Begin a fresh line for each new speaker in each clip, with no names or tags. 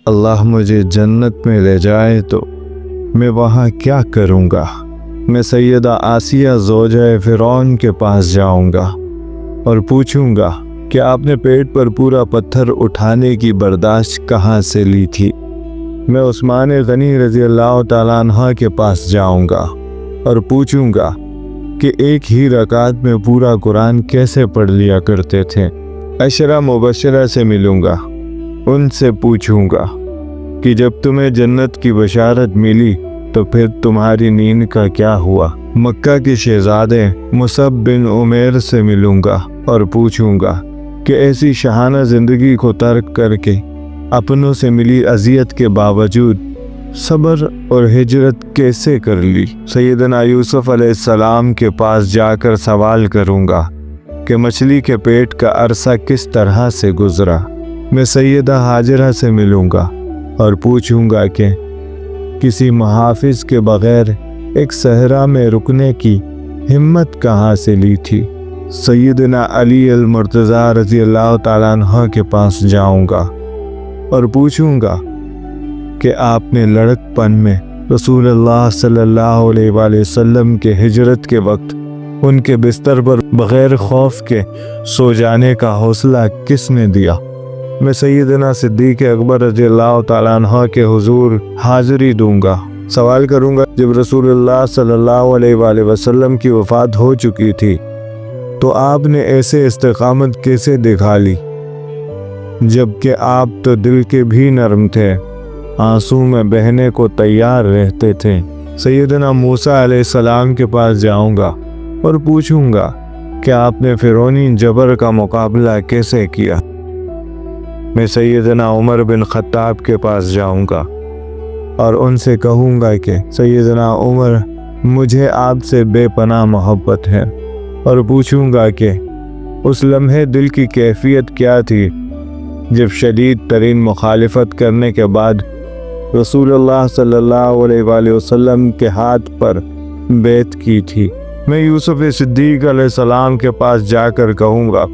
اللہ مجھے جنت میں لے جائے تو میں وہاں کیا کروں گا؟ میں سیدہ آسیہ زوجہ فرعون کے پاس جاؤں گا اور پوچھوں گا کہ آپ نے پیٹ پر پورا پتھر اٹھانے کی برداشت کہاں سے لی تھی؟ میں عثمان غنی رضی اللہ تعالیٰ عنہ کے پاس جاؤں گا اور پوچھوں گا کہ ایک ہی رکعت میں پورا قرآن کیسے پڑھ لیا کرتے تھے؟ عشرہ مبشرہ سے ملوں گا، ان سے پوچھوں گا کہ جب تمہیں جنت کی بشارت ملی تو پھر تمہاری نیند کا کیا ہوا؟ مکہ کے شہزادے مصعب بن عمیر سے ملوں گا اور پوچھوں گا کہ ایسی شاہانہ زندگی کو ترک کر کے اپنوں سے ملی اذیت کے باوجود صبر اور ہجرت کیسے کر لی؟ سیدنا یوسف علیہ السلام کے پاس جا کر سوال کروں گا کہ مچھلی کے پیٹ کا عرصہ کس طرح سے گزرا؟ میں سیدہ ہاجرہ سے ملوں گا اور پوچھوں گا کہ کسی محافظ کے بغیر ایک صحرا میں رکنے کی ہمت کہاں سے لی تھی؟ سیدنا علی المرتضیٰ رضی اللہ تعالیٰ عنہ کے پاس جاؤں گا اور پوچھوں گا کہ آپ نے لڑک پن میں رسول اللہ صلی اللہ علیہ وآلہ وسلم کے ہجرت کے وقت ان کے بستر پر بغیر خوف کے سو جانے کا حوصلہ کس نے دیا؟ میں سیدنا صدیق اکبر رضی اللہ تعالیٰ عنہ کے حضور حاضری دوں گا، سوال کروں گا جب رسول اللہ صلی اللہ علیہ وآلہ وسلم کی وفات ہو چکی تھی تو آپ نے ایسے استقامت کیسے دکھا لی جبکہ آپ تو دل کے بھی نرم تھے، آنسو میں بہنے کو تیار رہتے تھے؟ سیدنا موسیٰ علیہ السلام کے پاس جاؤں گا اور پوچھوں گا کہ آپ نے فرعونی جبر کا مقابلہ کیسے کیا؟ میں سیدنا عمر بن خطاب کے پاس جاؤں گا اور ان سے کہوں گا کہ سیدنا عمر مجھے آپ سے بے پناہ محبت ہے، اور پوچھوں گا کہ اس لمحے دل کی کیفیت کیا تھی جب شدید ترین مخالفت کرنے کے بعد رسول اللہ صلی اللہ علیہ وآلہ وسلم کے ہاتھ پر بیعت کی تھی؟ میں یوسف صدیق علیہ السلام کے پاس جا کر کہوں گا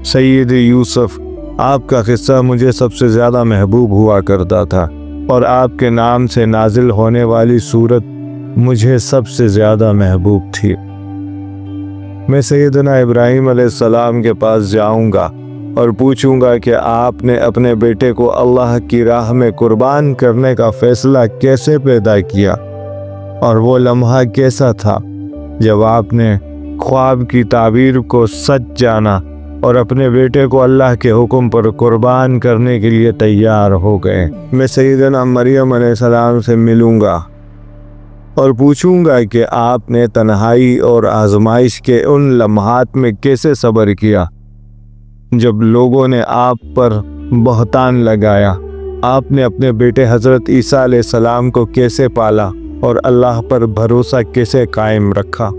سید یوسف، آپ کا قصہ مجھے سب سے زیادہ محبوب ہوا کرتا تھا اور آپ کے نام سے نازل ہونے والی سورت مجھے سب سے زیادہ محبوب تھی۔ میں سیدنا ابراہیم علیہ السلام کے پاس جاؤں گا اور پوچھوں گا کہ آپ نے اپنے بیٹے کو اللہ کی راہ میں قربان کرنے کا فیصلہ کیسے پیدا کیا، اور وہ لمحہ کیسا تھا جب آپ نے خواب کی تعبیر کو سچ جانا اور اپنے بیٹے کو اللہ کے حکم پر قربان کرنے کے لیے تیار ہو گئے۔ میں سیدنا مریم علیہ السلام سے ملوں گا اور پوچھوں گا کہ آپ نے تنہائی اور آزمائش کے ان لمحات میں کیسے صبر کیا جب لوگوں نے آپ پر بہتان لگایا؟ آپ نے اپنے بیٹے حضرت عیسیٰ علیہ السلام کو کیسے پالا اور اللہ پر بھروسہ کیسے قائم رکھا؟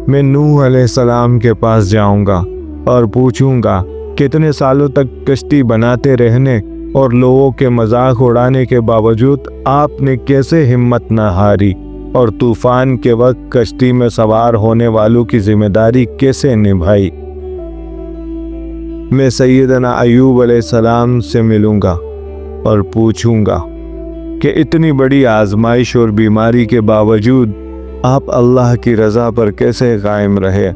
میں نوح علیہ السلام کے پاس جاؤں گا اور پوچھوں گا کتنے سالوں تک کشتی بناتے رہنے اور لوگوں کے مذاق اڑانے کے باوجود آپ نے کیسے ہمت نہ ہاری اور طوفان کے وقت کشتی میں سوار ہونے والوں کی ذمہ داری کیسے نبھائی؟ میں سیدنا ایوب علیہ السلام سے ملوں گا اور پوچھوں گا کہ اتنی بڑی آزمائش اور بیماری کے باوجود آپ اللہ کی رضا پر کیسے قائم رہے،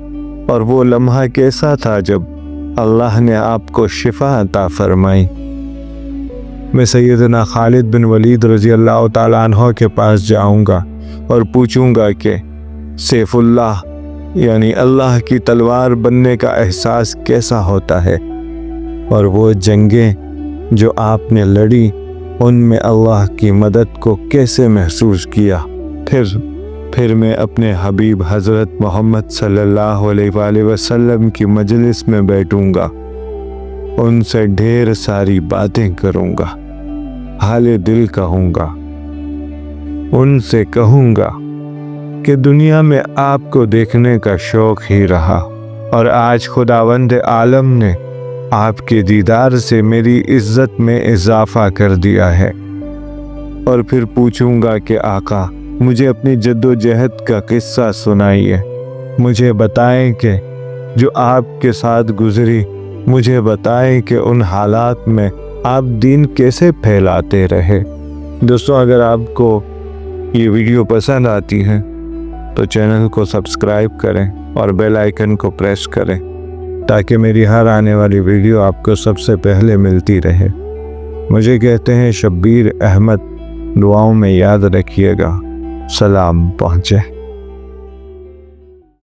اور وہ لمحہ کیسا تھا جب اللہ نے آپ کو شفا عطا فرمائی؟ میں سیدنا خالد بن ولید رضی اللہ تعالیٰ عنہ کے پاس جاؤں گا اور پوچھوں گا کہ سیف اللہ یعنی اللہ کی تلوار بننے کا احساس کیسا ہوتا ہے، اور وہ جنگیں جو آپ نے لڑی ان میں اللہ کی مدد کو کیسے محسوس کیا؟ پھر میں اپنے حبیب حضرت محمد صلی اللہ علیہ وآلہ وسلم کی مجلس میں بیٹھوں گا، ان سے ڈھیر ساری باتیں کروں گا، حال دل کہوں گا، ان سے کہوں گا کہ دنیا میں آپ کو دیکھنے کا شوق ہی رہا، اور آج خداوند عالم نے آپ کے دیدار سے میری عزت میں اضافہ کر دیا ہے۔ اور پھر پوچھوں گا کہ آقا مجھے اپنی جد و جہد کا قصہ سنائیے، مجھے بتائیں کہ جو آپ کے ساتھ گزری، مجھے بتائیں کہ ان حالات میں آپ دین کیسے پھیلاتے رہے۔ دوستوں، اگر آپ کو یہ ویڈیو پسند آتی ہے تو چینل کو سبسکرائب کریں اور بیل آئیکن کو پریس کریں تاکہ میری ہر آنے والی ویڈیو آپ کو سب سے پہلے ملتی رہے۔ مجھے کہتے ہیں شبیر احمد، دعاؤں میں یاد رکھیے گا۔ سلام پہنچے۔